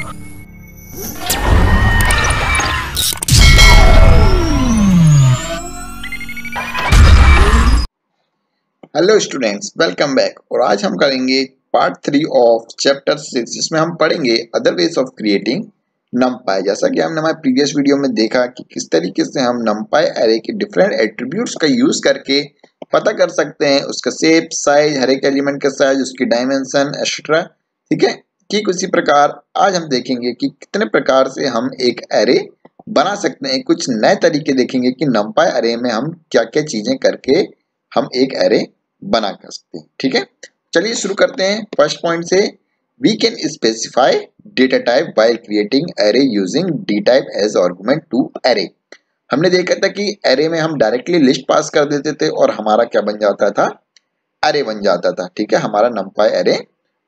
Hello students, welcome back. और आज हम करेंगे पार्ट 3 ऑफ चैप्टर 6, जिसमें हम पढ़ेंगे अदर वेज ऑफ क्रिएटिंग नमपाई। जैसा कि हमने हमारे प्रीवियस वीडियो में देखा कि किस तरीके से हम नमपाई एरे के डिफरेंट एट्रीब्यूट्स का यूज करके पता कर सकते हैं उसका शेप, साइज, हर एक एलिमेंट का साइज, उसकी डायमेंशन एक्सेट्रा। ठीक है, ठीक उसी प्रकार आज हम देखेंगे कि कितने प्रकार से हम एक एरे बना सकते हैं। कुछ नए तरीके देखेंगे कि नमपाई एरे में हम क्या क्या चीजें करके हम एक एरे बना कर सकते हैं। ठीक है, चलिए शुरू करते हैं फर्स्ट पॉइंट से। We can specify data type while creating array using d type as argument to array. हमने देखा था कि एरे में हम डायरेक्टली लिस्ट पास कर देते थे और हमारा क्या बन जाता था, एरे बन जाता था। ठीक है, हमारा नमपाई एरे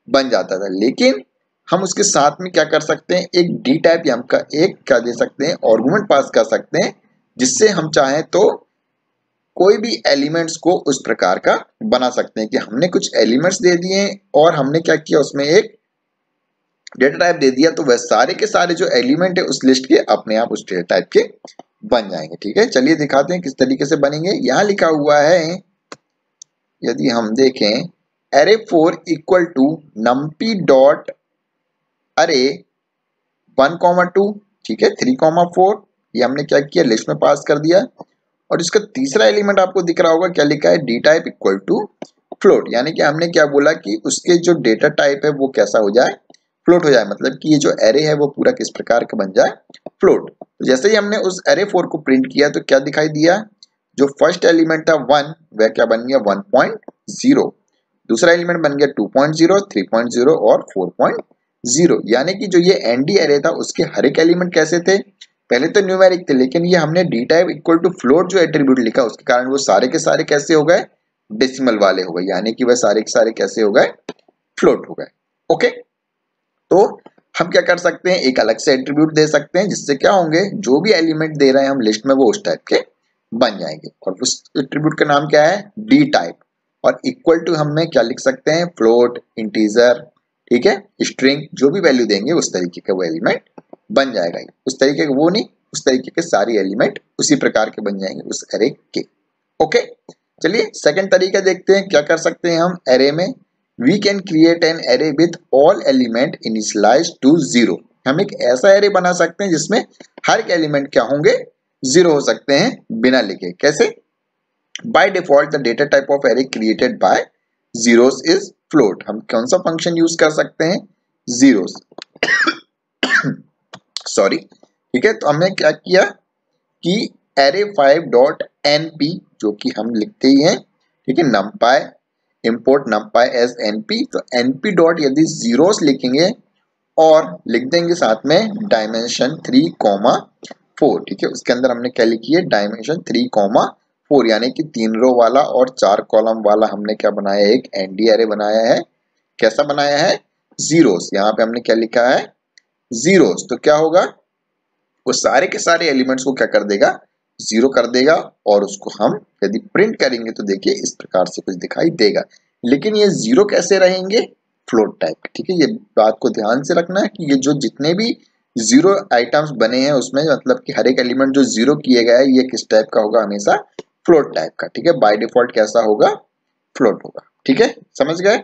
बन जाता था। लेकिन हम उसके साथ में क्या कर सकते हैं, एक डी टाइप या हमका एक क्या दे सकते हैं, आर्गुमेंट पास कर सकते हैं, जिससे हम चाहें तो कोई भी एलिमेंट्स को उस प्रकार का बना सकते हैं कि हमने कुछ एलिमेंट्स दे दिए और हमने क्या किया, उसमें एक डेटा टाइप दे दिया, तो वह सारे के सारे जो एलिमेंट है उस लिस्ट के अपने आप उस डेटा टाइप के बन जाएंगे। ठीक है, चलिए दिखाते हैं किस तरीके से बनेंगे। यहाँ लिखा हुआ है, यदि हम देखें, एरे 4 इक्वल टू नम्पी डॉट अरे 1,2। ठीक है, 3,4 ये हमने क्या किया, लिस्ट में पास कर दिया। और इसका तीसरा एलिमेंट आपको दिख रहा होगा, क्या लिखा है, d type equal to float. यानी कि हमने क्या बोला कि उसके जो डेटा टाइप है वो कैसा हो जाए, फ्लोट हो जाए। मतलब कि ये जो एरे है वो पूरा किस प्रकार का बन जाए, फ्लोट। तो जैसे ही हमने उस एरे 4 को प्रिंट किया तो क्या दिखाई दिया, जो फर्स्ट एलिमेंट था 1 वह क्या बन गया 1.0, दूसरा एलिमेंट बन गया 2.0, 3.0 और 4.0। यानी कि जो ये एनडी एरे था उसके हर एक एलिमेंट कैसे थे, पहले तो न्यूमेरिक थे, लेकिन ये हमने d type equal to float जो एट्रीब्यूट लिखा उसके कारण वो सारे के सारे कैसे हो गए, डेसिमल वाले हो गए। यानी कि वह सारे के सारे कैसे हो गए, फ्लोट हो गए। ओके, तो हम क्या कर सकते हैं, एक अलग से एट्रीब्यूट दे सकते हैं, जिससे क्या होंगे, जो भी एलिमेंट दे रहे हैं हम लिस्ट में वो उस टाइप के बन जाएंगे। और उस एट्रीब्यूट का नाम क्या है, डी टाइप। और इक्वल टू हमें क्या लिख सकते हैं, फ्लोट, इंटीजर, ठीक है, स्ट्रिंग, जो भी वैल्यू देंगे उस तरीके का वो एलिमेंट बन जाएगा। उस तरीके का वो नहीं, उस तरीके के सारे एलिमेंट उसी प्रकार के बन जाएंगे उस एरे के। ओके, चलिए सेकंड तरीका देखते हैं, क्या कर सकते हैं हम एरे में। We can create an array with all element initialised to 0। हम एक ऐसा एरे बना सकते हैं जिसमें हर एक एलिमेंट क्या होंगे, 0 हो सकते हैं बिना लिखे। कैसे, by default the data type of array created by zeros is float. हम कौन सा फंक्शन यूज कर सकते हैं, जीरोस सॉरी। ठीक है, तो हमने क्या किया कि array5.np, जो कि हम लिखते ही हैं, ठीक है, numpy import numpy as np। तो np डॉट यदि जीरोस लिखेंगे और लिख देंगे साथ में डायमेंशन 3,4। ठीक है, उसके अंदर हमने क्या लिखी है, डायमेंशन 3,4, यानी कि 3 रो वाला और 4 कॉलम वाला हमने क्या बनाया है, एक एनडी एरे बनाया है। कैसा बनाया है, जीरोस। यहाँ पे हमने क्या लिखा है, जीरोस। तो क्या होगा, वो सारे के सारे एलिमेंट्स को क्या कर देगा, 0 कर देगा। और उसको हम यदि प्रिंट करेंगे तो देखिए इस प्रकार से कुछ दिखाई देगा। लेकिन ये 0 कैसे रहेंगे, फ्लोट टाइप। ठीक है, ये बात को ध्यान से रखना है कि ये जो जितने भी 0 आइटम्स बने हैं उसमें मतलब कि हर एक एलिमेंट जो 0 किए गया है ये किस टाइप का होगा, हमेशा फ्लोट टाइप का। ठीक है, बाय डिफॉल्ट कैसा होगा, फ्लोट होगा। ठीक है, समझ गए।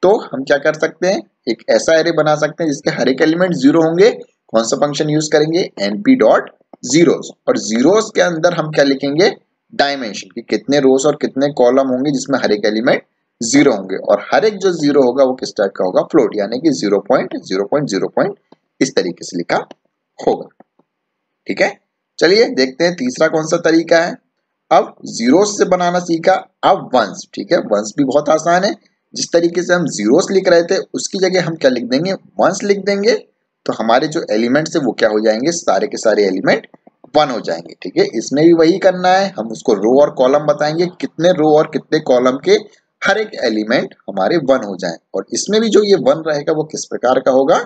तो हम क्या कर सकते हैं, एक ऐसा एरे बना सकते हैं जिसके हर एक एलिमेंट 0 होंगे। कौन सा फंक्शन यूज करेंगे, np डॉट जीरोस। और जीरोस के अंदर हम क्या लिखेंगे, डायमेंशन कि कितने रोज और कितने कॉलम होंगे जिसमें हर एक एलिमेंट 0 होंगे। और हर एक जो 0 होगा वो किस टाइप का होगा, फ्लोट, यानी कि 0.0.0 इस तरीके से लिखा होगा। ठीक है, चलिए देखते हैं तीसरा कौन सा तरीका है। अब जीरोस से बनाना सीखा, अब वंस। ठीक है, वंस भी बहुत आसान है। जिस तरीके से हम जीरोस लिख रहे थे उसकी जगह हम क्या लिख देंगे, वंस लिख देंगे। तो हमारे जो एलिमेंट्स है वो क्या हो जाएंगे, सारे के सारे एलिमेंट 1 हो जाएंगे। ठीक है, इसमें भी वही करना है, हम उसको रो और कॉलम बताएंगे, कितने रो और कितने कॉलम के हर एक एलिमेंट हमारे 1 हो जाए। और इसमें भी जो ये 1 रहेगा वो किस प्रकार का होगा,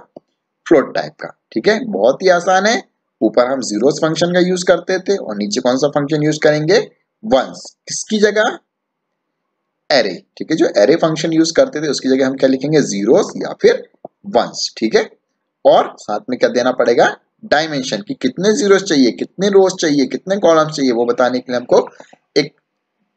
फ्लोट टाइप का। ठीक है, बहुत ही आसान है। ऊपर हम जीरोस फंक्शन का यूज करते थे और नीचे कौन सा फंक्शन यूज करेंगे, वंस। किसकी जगह, एरे। ठीक है, जो एरे फंक्शन यूज करते थे उसकी जगह हम क्या लिखेंगे, जीरोस या फिर वंस। ठीक है, और साथ में क्या देना पड़ेगा, डायमेंशन, कि कितने जीरोस चाहिए, कितने रोज चाहिए, कितने कॉलम्स चाहिए, वो बताने के लिए हमको एक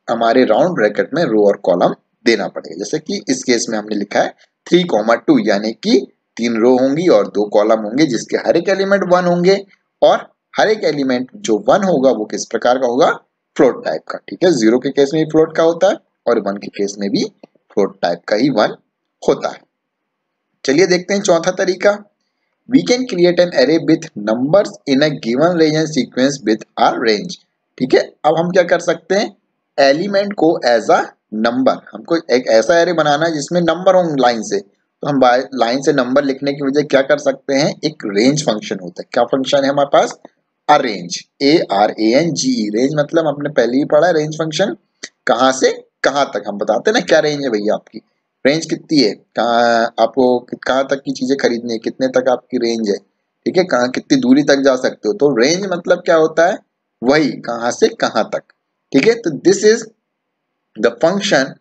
हमारे राउंड ब्रैकेट में रो और कॉलम देना पड़ेगा। जैसे कि इस केस में हमने लिखा है 3,2 यानी कि 3 रो होंगी और 2 कॉलम होंगे जिसके हर एक एलिमेंट 1 होंगे और हर एक एलिमेंट जो 1 होगा वो किस प्रकार का होगा, फ्लोट टाइप का। ठीक है, 0 के केस में भी फ्लोट का होता है और 1 के केस में भी फ्लोट टाइप का ही 1 होता है। चलिए देखते हैं चौथा तरीका। We can create an array with numbers in a given range and sequence with a range। ठीक है, अब हम क्या कर सकते हैं, एलिमेंट को एज अ नंबर, हमको एक ऐसा एरे बनाना है जिसमें नंबर हों लाइन से, तो हम लाइन से नंबर लिखने की वजह क्या कर सकते हैं, एक रेंज फंक्शन होता है। क्या फंक्शन है हमारे पास, अरेंज, ARANGE। रेंज मतलब हमने पहले ही पढ़ा है, रेंज फंक्शन कहाँ से कहाँ तक, हम बताते हैं ना क्या रेंज है भैया आपकी, रेंज कितनी है, कहाँ आपको कहाँ तक की चीजें खरीदनी है, कितने तक आपकी रेंज है। ठीक है, कहाँ कितनी दूरी तक जा सकते हो, तो रेंज मतलब क्या होता है, वही कहाँ से कहाँ तक। ठीक है, तो दिस इज द फंक्शन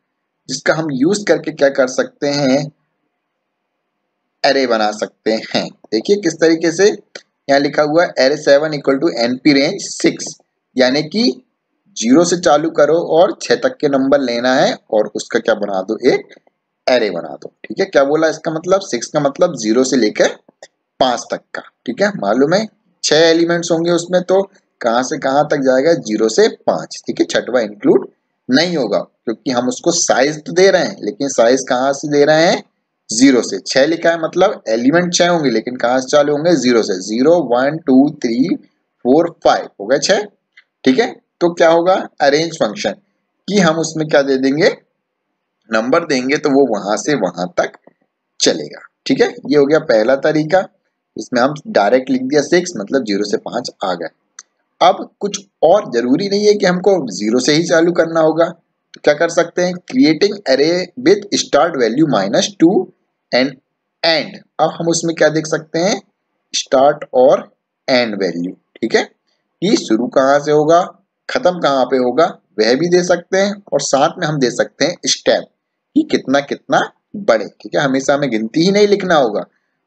जिसका हम यूज करके क्या कर सकते हैं, एरे बना सकते हैं। देखिए किस तरीके से, यहाँ लिखा हुआ है array 7 equal to NP range 6, यानी कि 0 से चालू करो और 6 तक के नंबर लेना है और उसका क्या बना दो, एक एरे बना दो। ठीक है, क्या बोला इसका मतलब, 6 का मतलब 0 से लेकर 5 तक का। ठीक है, मालूम है 6 एलिमेंट्स होंगे उसमें, तो कहां से कहां तक जाएगा, 0 से 5। ठीक है, छठवा इंक्लूड नहीं होगा क्योंकि हम उसको साइज तो दे रहे हैं, लेकिन साइज कहां से दे रहे हैं, 0 से। 6 लिखा है मतलब एलिमेंट 6 होंगे, लेकिन कहां से चालू होंगे, 0 से। 0 1 2 3 4 5 हो गए 6। ठीक है, तो क्या होगा, अरेंज फंक्शन, कि हम उसमें क्या दे देंगे, नंबर देंगे तो वो वहां से वहां तक चलेगा। ठीक है, ये हो गया पहला तरीका, इसमें हम डायरेक्ट लिख दिया 6 मतलब 0 से 5 आ गए। अब कुछ और जरूरी नहीं है कि हमको 0 से ही चालू करना होगा, तो क्या कर सकते हैं, creating array with start value -2 and and. अब हम उसमें क्या देख सकते हैं, स्टार्ट और एंड वैल्यू। ठीक है, कि शुरू कहाँ से होगा, खत्म कहाँ पे होगा, वह भी दे सकते हैं और साथ में हम दे सकते हैं स्टेप, कि कितना कितना बढ़े। ठीक है, हमेशा हमें गिनती ही नहीं लिखना होगा,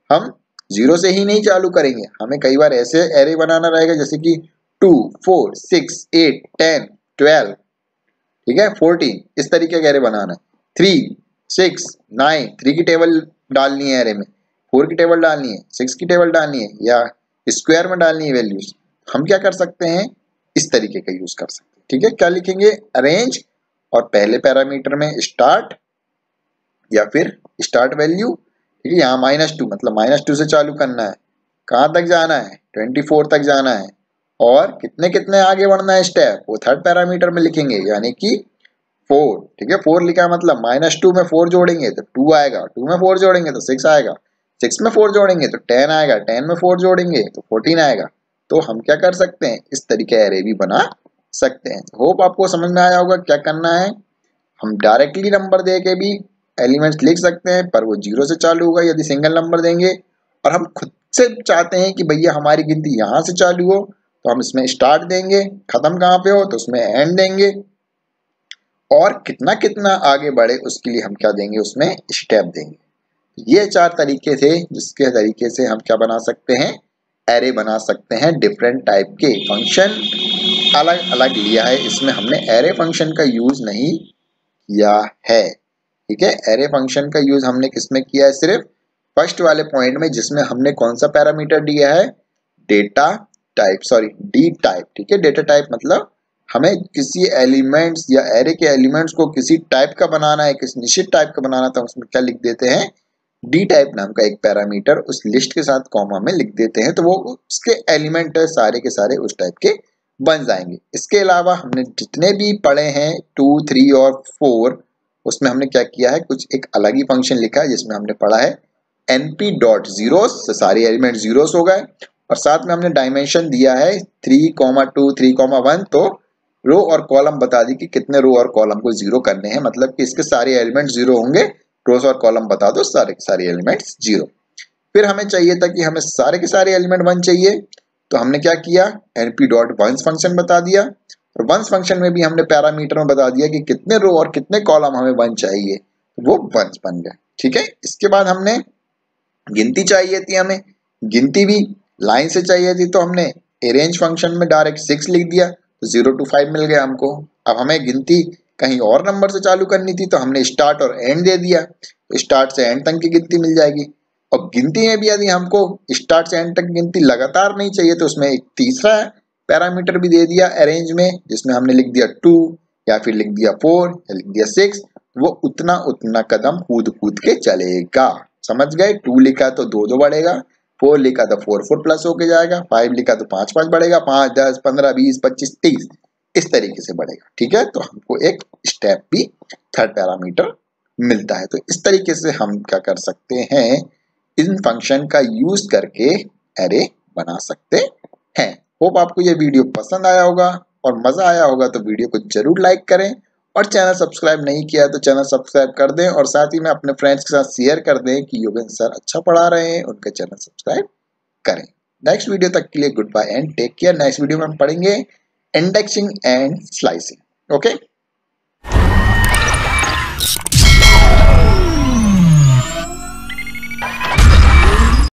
हम 0 से ही नहीं चालू करेंगे, हमें कई बार ऐसे एरे बनाना रहेगा जैसे कि 2 4 6 8 10 12, ठीक है 14, इस तरीके का एरे बनाना है। 3 6 9, 3 की टेबल डालनी है एरे में, 4 की टेबल डालनी है, 6 की टेबल डालनी है, या स्क्वायर में डालनी है वैल्यूज। हम क्या कर सकते हैं, इस तरीके का यूज कर सकते हैं। ठीक है, क्या लिखेंगे, अरेंज और पहले पैरामीटर में स्टार्ट या फिर स्टार्ट वैल्यू। ठीक है, यहाँ -2 मतलब -2 से चालू करना है, कहाँ तक जाना है, 24 तक जाना है, और कितने कितने आगे बढ़ना है स्टेप, वो थर्ड पैरामीटर में लिखेंगे यानी कि 4। ठीक है, 4 लिखा है मतलब -2 में 4 जोड़ेंगे तो 2 आएगा, 2 में 4 जोड़ेंगे तो 6 आएगा, 6 में 4 जोड़ेंगे तो 10 आएगा, 10 में 4 जोड़ेंगे तो 14 आएगा। तो हम क्या कर सकते हैं, इस तरीके एरे भी बना सकते हैं। होप आपको समझ में आया होगा क्या करना है। हम डायरेक्टली नंबर दे के भी एलिमेंट्स लिख सकते हैं, पर वो 0 से चालू होगा यदि सिंगल नंबर देंगे। और हम खुद से चाहते हैं कि भैया हमारी गिनती यहाँ से चालू हो, तो हम इसमें स्टार्ट देंगे, खत्म कहाँ पे हो तो उसमें एंड देंगे, और कितना कितना आगे बढ़े उसके लिए हम क्या देंगे, उसमें स्टेप देंगे। ये 4 तरीके थे जिसके तरीके से हम क्या बना सकते हैं, एरे बना सकते हैं। डिफरेंट टाइप के फंक्शन अलग अलग लिया है, इसमें हमने एरे फंक्शन का यूज नहीं किया है। ठीक है, एरे फंक्शन का यूज हमने किसमें किया है, सिर्फ फर्स्ट वाले पॉइंट में, जिसमें हमने कौन सा पैरामीटर दिया है, data type, sorry D type. ठीक है, डेटा टाइप मतलब हमें किसी एलिमेंट्स या एरे के एलिमेंट्स को किसी टाइप का बनाना है, किसी निश्चित टाइप का बनाना था, उसमें क्या लिख देते हैं, डी टाइप नाम का एक पैरामीटर उस लिस्ट के साथ कॉमा में लिख देते हैं, तो वो उसके एलिमेंट है सारे के सारे उस टाइप के बन जाएंगे। इसके अलावा हमने जितने भी पढ़े हैं 2 3 और 4, उसमें हमने क्या किया है, कुछ एक अलग ही फंक्शन लिखा है जिसमें हमने पढ़ा है np.zeros, सारे एलिमेंट जीरोस हो गए, और साथ में हमने डायमेंशन दिया है 3,2 3,1, तो रो और कॉलम बता दी कि कितने रो और कॉलम को 0 करने हैं, मतलब कि इसके सारे एलिमेंट 0 होंगे, रोज और कॉलम बता दो सारे के सारे एलिमेंट्स 0। फिर हमें चाहिए था कि हमें सारे के सारे एलिमेंट 1 चाहिए, तो हमने क्या किया, np.ones फंक्शन बता दिया, और वंस फंक्शन में भी हमने पैरामीटर में बता दिया कि कितने रो और कितने कॉलम हमें 1 चाहिए, तो वो वंस बन गए। ठीक है, इसके बाद हमने गिनती चाहिए थी हमें, गिनती भी लाइन से चाहिए थी तो हमने अरेंज फंक्शन में डायरेक्ट 6 लिख दिया तो 0 to 5 मिल गया हमको। अब हमें गिनती कहीं और नंबर से चालू करनी थी तो हमने स्टार्ट और एंड दे दिया, तो स्टार्ट से एंड तक की गिनती मिल जाएगी। और गिनती में भी यदि हमको स्टार्ट से एंड तक गिनती लगातार नहीं चाहिए तो उसमें एक तीसरा पैरामीटर भी दे दिया अरेंज में, जिसमें हमने लिख दिया 2 या फिर लिख दिया 4 या लिख दिया 6। वो उतना उतना कदम कूद कूद के चलेगा। समझ गए? 2 लिखा तो 2 2 बढ़ेगा, 4 लिखा तो 4 4 प्लस होके जाएगा, 5 लिखा तो 5 5 बढ़ेगा, 5 10 15 20 25 30 इस तरीके से बढ़ेगा। ठीक है, तो हमको एक स्टेप भी थर्ड पैरामीटर मिलता है। तो इस तरीके से हम क्या कर सकते हैं, इन फंक्शन का यूज करके एरे बना सकते हैं। होप आपको ये वीडियो पसंद आया होगा और मजा आया होगा, तो वीडियो को जरूर लाइक करें और चैनल सब्सक्राइब नहीं किया तो चैनल सब्सक्राइब कर दें और साथ ही में अपने फ्रेंड्स के साथ शेयर कर दें कि योगेंद्र सर अच्छा पढ़ा रहे हैं, उनका चैनल सब्सक्राइब करें। नेक्स्ट वीडियो तक के लिए good bye and take care. Next video में हम पढ़ेंगे इंडेक्सिंग एंड स्लाइसिंग। ओके।